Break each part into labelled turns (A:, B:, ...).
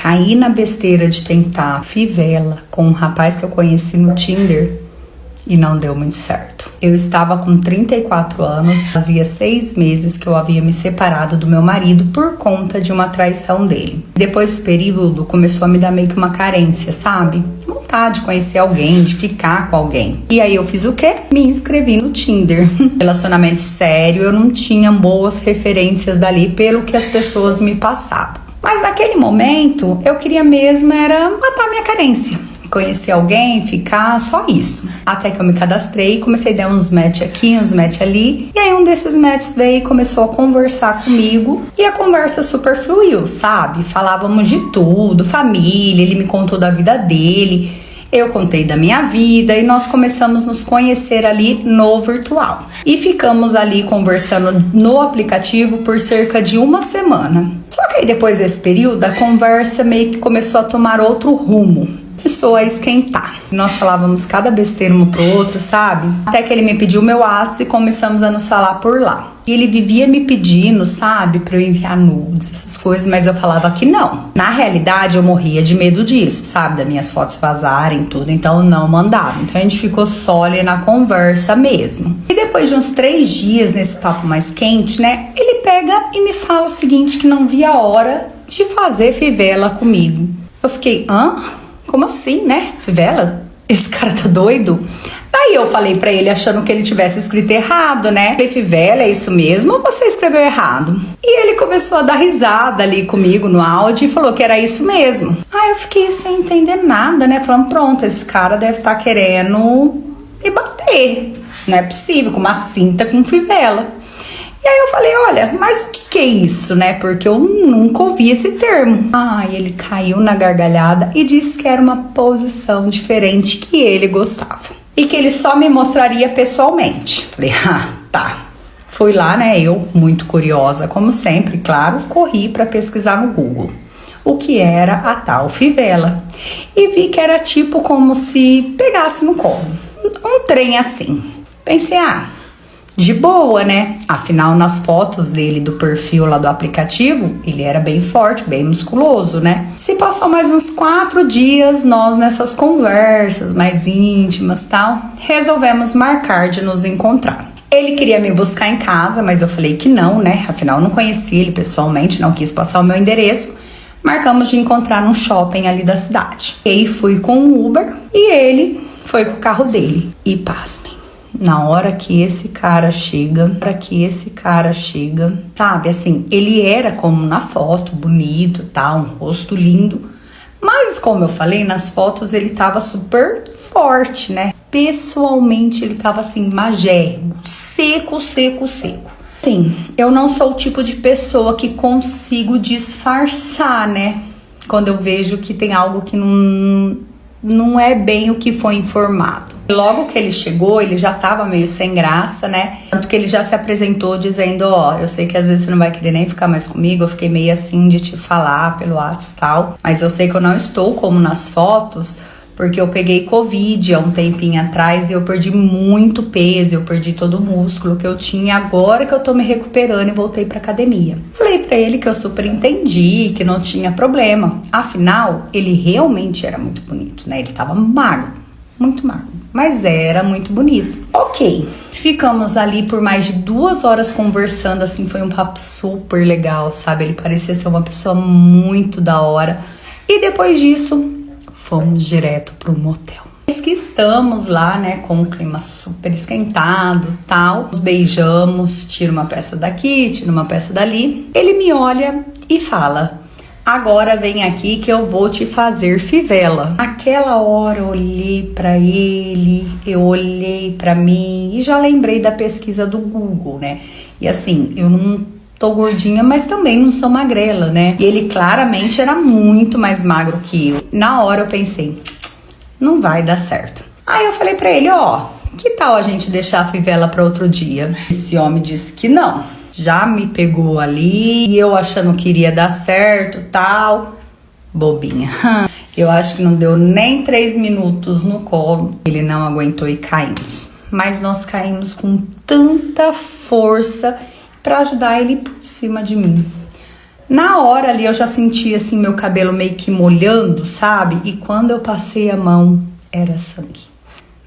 A: caí na besteira de tentar fivela com um rapaz que eu conheci no Tinder e não deu muito certo. Eu estava com 34 anos, fazia 6 meses que eu havia me separado do meu marido por conta de uma traição dele. Depois desse período, começou a me dar meio que uma carência, sabe? Vontade de conhecer alguém, de ficar com alguém. E aí eu fiz o quê? Me inscrevi no Tinder. Relacionamento sério, eu não tinha boas referências dali pelo que as pessoas me passavam. Mas naquele momento, eu queria mesmo era matar minha carência. Conhecer alguém, ficar, só isso. Até que eu me cadastrei, comecei a dar uns match aqui, uns match ali. E aí um desses matches veio e começou a conversar comigo. E a conversa super fluiu, sabe? Falávamos de tudo, família, ele me contou da vida dele. Eu contei da minha vida e nós começamos a nos conhecer ali no virtual. E ficamos ali conversando no aplicativo por cerca de uma semana. Só que aí depois desse período, a conversa meio que começou a tomar outro rumo. Começou a esquentar. Nós falávamos cada besteira um pro outro, sabe? Até que ele me pediu meu WhatsApp e começamos a nos falar por lá. E ele vivia me pedindo, sabe, pra eu enviar nudes, essas coisas, mas eu falava que não. Na realidade, eu morria de medo disso, sabe? Das minhas fotos vazarem, tudo, então eu não mandava. Então a gente ficou só ali na conversa mesmo. E depois de uns 3 dias nesse papo mais quente, né? Ele pega e me fala o seguinte, que não via a hora de fazer fivela comigo. Eu fiquei, hã? Como assim, né? Fivela? Esse cara tá doido? Daí eu falei pra ele achando que ele tivesse escrito errado, né? Falei, fivela, é isso mesmo ou você escreveu errado? E ele começou a dar risada ali comigo no áudio e falou que era isso mesmo. Aí eu fiquei sem entender nada, né? Falando, pronto, esse cara deve estar querendo me bater. Não é possível, com uma cinta com fivela. E aí eu falei, olha, mas o que é isso, né? Porque eu nunca ouvi esse termo. Ai, ele caiu na gargalhada e disse que era uma posição diferente que ele gostava. E que ele só me mostraria pessoalmente. Falei, tá. Fui lá, né, eu, muito curiosa, como sempre, claro, corri para pesquisar no Google o que era a tal fivela. E vi que era tipo como se pegasse no colo. Um trem assim. Pensei, de boa, né? Afinal, nas fotos dele do perfil lá do aplicativo, ele era bem forte, bem musculoso, né? Se passou mais uns 4 dias, nós nessas conversas mais íntimas e tal, resolvemos marcar de nos encontrar. Ele queria me buscar em casa, mas eu falei que não, né? Afinal, não conhecia ele pessoalmente, não quis passar o meu endereço. Marcamos de encontrar num shopping ali da cidade. E aí fui com o Uber e ele foi com o carro dele. E pasmem. Na hora que esse cara chega, sabe, assim, ele era como na foto, bonito, tá, um rosto lindo, mas como eu falei, nas fotos ele tava super forte, né, pessoalmente ele tava assim, magérrimo, seco. Sim, eu não sou o tipo de pessoa que consigo disfarçar, né, quando eu vejo que tem algo que não é bem o que foi informado. Logo que ele chegou, ele já tava meio sem graça, né? Tanto que ele já se apresentou dizendo, eu sei que às vezes você não vai querer nem ficar mais comigo, eu fiquei meio assim de te falar pelo WhatsApp e tal, mas eu sei que eu não estou como nas fotos, porque eu peguei Covid há um tempinho atrás e eu perdi muito peso, eu perdi todo o músculo que eu tinha agora que eu tô me recuperando e voltei pra academia. Falei pra ele que eu super entendi, que não tinha problema. Afinal, ele realmente era muito bonito, né? Ele tava magro, muito magro, mas era muito bonito. Ok, ficamos ali por mais de 2 horas conversando, assim, foi um papo super legal, sabe? Ele parecia ser uma pessoa muito da hora. E depois disso, fomos direto pro motel. Nós que estamos lá, né, com o clima super esquentado, tal, nos beijamos, tira uma peça daqui, tira uma peça dali. Ele me olha e fala, agora vem aqui que eu vou te fazer fivela. Naquela hora eu olhei pra ele, eu olhei pra mim e já lembrei da pesquisa do Google, né? E assim, eu não tô gordinha, mas também não sou magrela, né? E ele claramente era muito mais magro que eu. Na hora eu pensei, não vai dar certo. Aí eu falei pra ele, que tal a gente deixar a fivela pra outro dia? Esse homem disse que não. Já me pegou ali e eu achando que iria dar certo, tal. Bobinha. Eu acho que não deu nem 3 minutos no colo. Ele não aguentou e caímos. Mas nós caímos com tanta força para ajudar ele por cima de mim. Na hora ali eu já senti assim meu cabelo meio que molhando, sabe? E quando eu passei a mão, era sangue.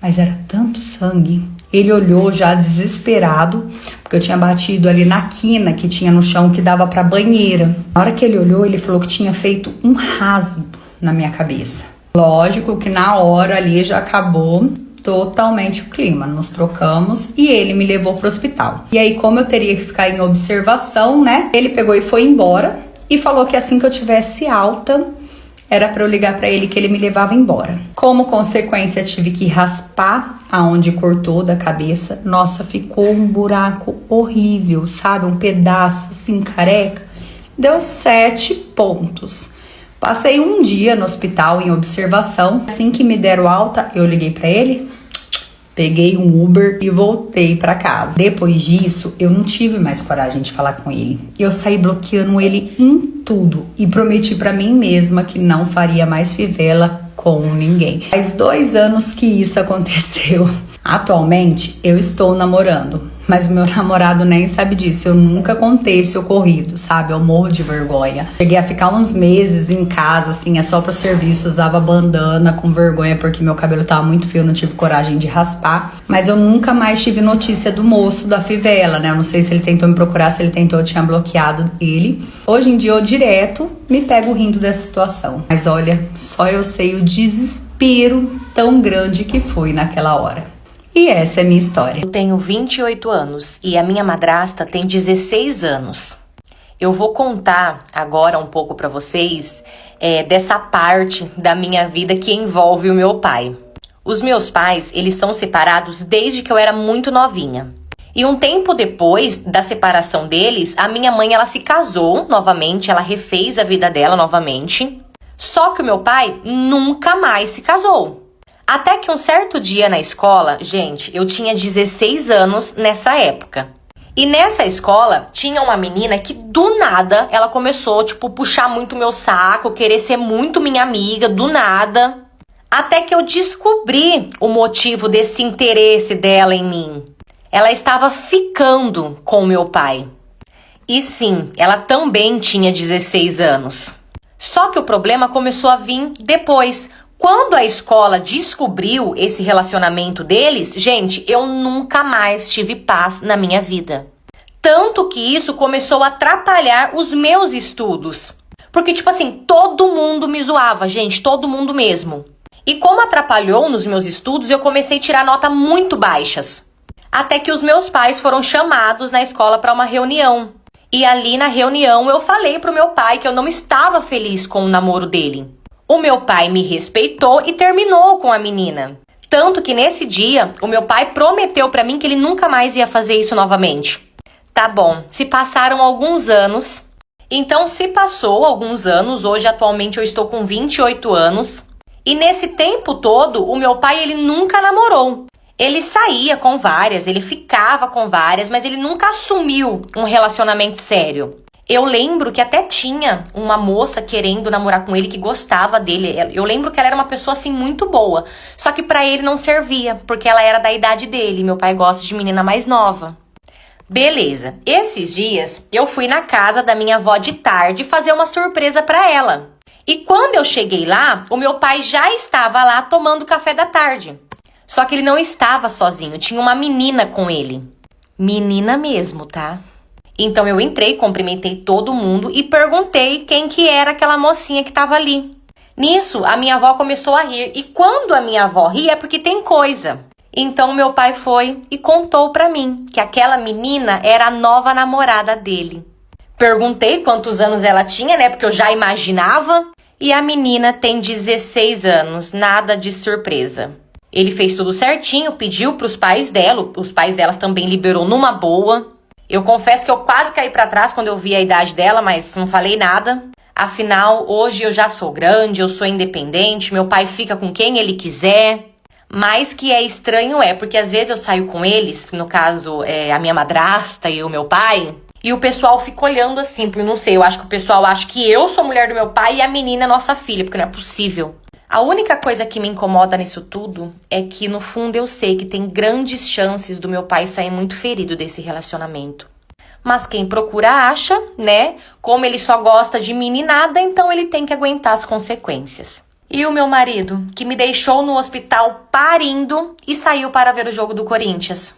A: Mas era tanto sangue. Ele olhou já desesperado, porque eu tinha batido ali na quina que tinha no chão que dava pra banheira. Na hora que ele olhou, ele falou que tinha feito um rasgo na minha cabeça. Lógico que na hora ali já acabou totalmente o clima. Nos trocamos e ele me levou pro hospital. E aí, como eu teria que ficar em observação, né? Ele pegou e foi embora e falou que assim que eu tivesse alta, era para eu ligar para ele que ele me levava embora. Como consequência, tive que raspar aonde cortou da cabeça. Nossa, ficou um buraco horrível, sabe? Um pedaço assim, careca. Deu 7 pontos. Passei um dia no hospital em observação. Assim que me deram alta, eu liguei para ele, peguei um Uber e voltei para casa. Depois disso, eu não tive mais coragem de falar com ele. Eu saí bloqueando ele em tudo e prometi para mim mesma que não faria mais fivela com ninguém. Faz 2 anos que isso aconteceu. Atualmente, eu estou namorando, mas o meu namorado nem sabe disso. Eu nunca contei esse ocorrido, sabe? Eu morro de vergonha. Cheguei a ficar uns meses em casa, assim, é só pro serviço, usava bandana com vergonha porque meu cabelo tava muito feio, não tive coragem de raspar. Mas eu nunca mais tive notícia do moço da fivela, né? Eu não sei se ele tentou me procurar, se ele tentou, eu tinha bloqueado ele. Hoje em dia eu direto me pego rindo dessa situação. Mas olha, só eu sei o desespero tão grande que foi naquela hora. E essa é a minha história.
B: Eu tenho 28 anos e a minha madrasta tem 16 anos. Eu vou contar agora um pouco pra vocês dessa parte da minha vida que envolve o meu pai. Os meus pais, eles são separados desde que eu era muito novinha. E um tempo depois da separação deles, a minha mãe, ela se casou novamente, ela refez a vida dela novamente. Só que o meu pai nunca mais se casou. Até que um certo dia na escola, gente, eu tinha 16 anos nessa época. E nessa escola tinha uma menina que do nada ela começou, puxar muito meu saco, querer ser muito minha amiga, do nada. Até que eu descobri o motivo desse interesse dela em mim. Ela estava ficando com meu pai. E sim, ela também tinha 16 anos. Só que o problema começou a vir depois. Quando a escola descobriu esse relacionamento deles, gente, eu nunca mais tive paz na minha vida. Tanto que isso começou a atrapalhar os meus estudos. Porque, todo mundo me zoava, gente, todo mundo mesmo. E como atrapalhou nos meus estudos, eu comecei a tirar nota muito baixas. Até que os meus pais foram chamados na escola para uma reunião. E ali na reunião eu falei pro meu pai que eu não estava feliz com o namoro dele. O meu pai me respeitou e terminou com a menina. Tanto que nesse dia, o meu pai prometeu pra mim que ele nunca mais ia fazer isso novamente. Tá bom, se passaram alguns anos. Então, se passou alguns anos, hoje atualmente eu estou com 28 anos. E nesse tempo todo, o meu pai, ele nunca namorou. Ele saía com várias, ele ficava com várias, mas ele nunca assumiu um relacionamento sério. Eu lembro que até tinha uma moça querendo namorar com ele que gostava dele. Eu lembro que ela era uma pessoa assim muito boa. Só que pra ele não servia, porque ela era da idade dele. Meu pai gosta de menina mais nova. Beleza. Esses dias eu fui na casa da minha avó de tarde fazer uma surpresa pra ela. E quando eu cheguei lá, o meu pai já estava lá tomando café da tarde. Só que ele não estava sozinho, tinha uma menina com ele. Menina mesmo, tá? Então eu entrei, cumprimentei todo mundo e perguntei quem que era aquela mocinha que estava ali. Nisso, a minha avó começou a rir. E quando a minha avó ri é porque tem coisa. Então meu pai foi e contou pra mim que aquela menina era a nova namorada dele. Perguntei quantos anos ela tinha, né? Porque eu já imaginava. E a menina tem 16 anos, nada de surpresa. Ele fez tudo certinho, pediu pros pais dela. Os pais delas também liberou numa boa. Eu confesso que eu quase caí pra trás quando eu vi a idade dela, mas não falei nada. Afinal, hoje eu já sou grande, eu sou independente, meu pai fica com quem ele quiser. Mas que é estranho porque às vezes eu saio com eles, no caso, a minha madrasta e o meu pai, e o pessoal fica olhando assim, porque não sei, eu acho que o pessoal acha que eu sou a mulher do meu pai e a menina é nossa filha, porque não é possível. A única coisa que me incomoda nisso tudo é que, no fundo, eu sei que tem grandes chances do meu pai sair muito ferido desse relacionamento. Mas quem procura acha, né? Como ele só gosta de meninada, então ele tem que aguentar as consequências. E o meu marido, que me deixou no hospital parindo e saiu para ver o jogo do Corinthians.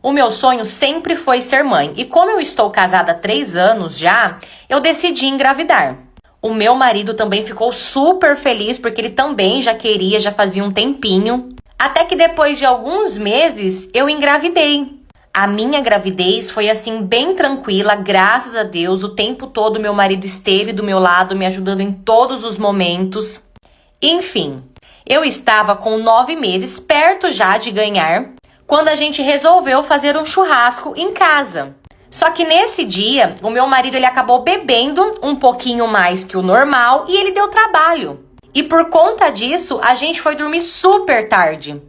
B: O meu sonho sempre foi ser mãe. E como eu estou casada há 3 anos já, eu decidi engravidar. O meu marido também ficou super feliz, porque ele também já queria, já fazia um tempinho. Até que depois de alguns meses, eu engravidei. A minha gravidez foi assim bem tranquila, graças a Deus. O tempo todo meu marido esteve do meu lado, me ajudando em todos os momentos. Enfim, eu estava com 9 meses, perto já de ganhar, quando a gente resolveu fazer um churrasco em casa. Só que nesse dia, o meu marido ele acabou bebendo um pouquinho mais que o normal e ele deu trabalho. E por conta disso, a gente foi dormir super tarde.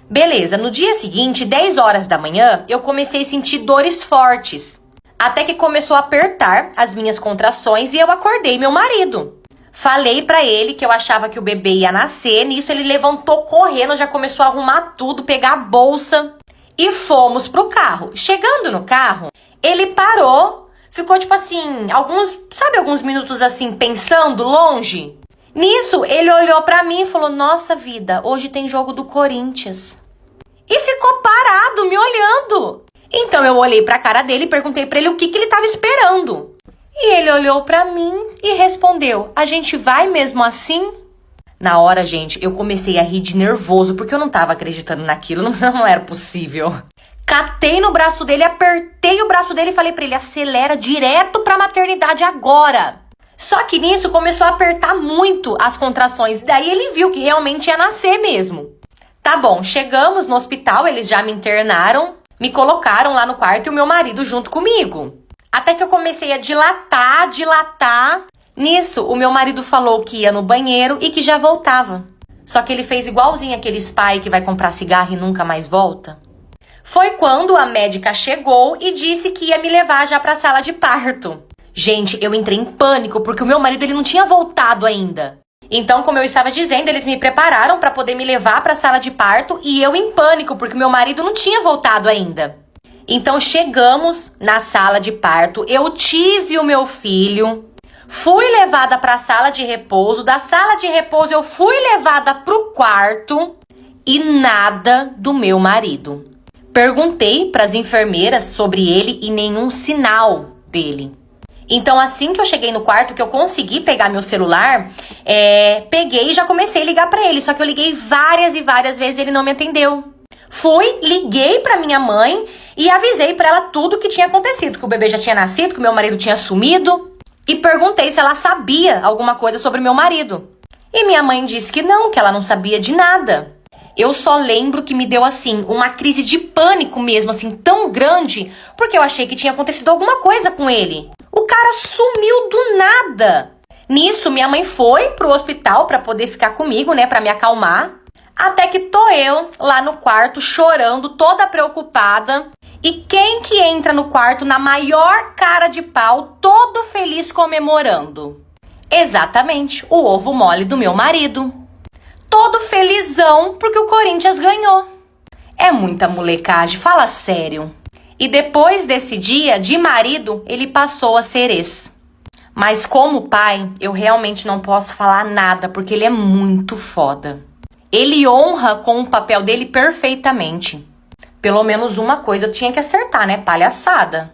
B: Beleza, no dia seguinte, 10 horas da manhã, eu comecei a sentir dores fortes. Até que começou a apertar as minhas contrações e eu acordei meu marido. Falei pra ele que eu achava que o bebê ia nascer, nisso ele levantou correndo, já começou a arrumar tudo, pegar a bolsa e fomos pro carro. Chegando no carro, ele parou, ficou tipo assim, alguns minutos assim, pensando longe. Nisso, ele olhou pra mim e falou, nossa vida, hoje tem jogo do Corinthians. E ficou parado, me olhando. Então eu olhei pra cara dele e perguntei pra ele o que ele tava esperando. E ele olhou pra mim e respondeu, a gente vai mesmo assim? Na hora, gente, eu comecei a rir de nervoso, porque eu não tava acreditando naquilo, não era possível. Catei no braço dele, apertei o braço dele e falei pra ele, acelera direto pra maternidade agora. Só que nisso começou a apertar muito as contrações, daí ele viu que realmente ia nascer mesmo. Tá bom, chegamos no hospital, eles já me internaram, me colocaram lá no quarto e o meu marido junto comigo. Até que eu comecei a dilatar. Nisso, o meu marido falou que ia no banheiro e que já voltava. Só que ele fez igualzinho aqueles pai que vai comprar cigarro e nunca mais volta. Foi quando a médica chegou e disse que ia me levar já pra sala de parto. Gente, eu entrei em pânico porque o meu marido ele não tinha voltado ainda. Então, como eu estava dizendo, eles me prepararam para poder me levar pra sala de parto e eu em pânico porque o meu marido não tinha voltado ainda. Então chegamos na sala de parto, eu tive o meu filho, fui levada para a sala de repouso, da sala de repouso eu fui levada para o quarto e nada do meu marido. Perguntei para as enfermeiras sobre ele e nenhum sinal dele. Então assim que eu cheguei no quarto, que eu consegui pegar meu celular, peguei e já comecei a ligar para ele, só que eu liguei várias e várias vezes e ele não me atendeu. Fui, liguei pra minha mãe e avisei pra ela tudo o que tinha acontecido, que o bebê já tinha nascido, que o meu marido tinha sumido. E perguntei se ela sabia alguma coisa sobre o meu marido. E minha mãe disse que não, que ela não sabia de nada. Eu só lembro que me deu assim, uma crise de pânico mesmo, assim, tão grande, porque eu achei que tinha acontecido alguma coisa com ele. O cara sumiu do nada. Nisso, minha mãe foi pro hospital pra poder ficar comigo, né, pra me acalmar. Até que tô eu lá no quarto chorando, toda preocupada. E quem que entra no quarto na maior cara de pau, todo feliz comemorando? Exatamente, o ovo mole do meu marido. Todo felizão porque o Corinthians ganhou. É muita molecagem, fala sério. E depois desse dia, de marido, ele passou a ser ex. Mas como pai, eu realmente não posso falar nada, porque ele é muito foda. Ele honra com o papel dele perfeitamente. Pelo menos uma coisa eu tinha que acertar, né? Palhaçada.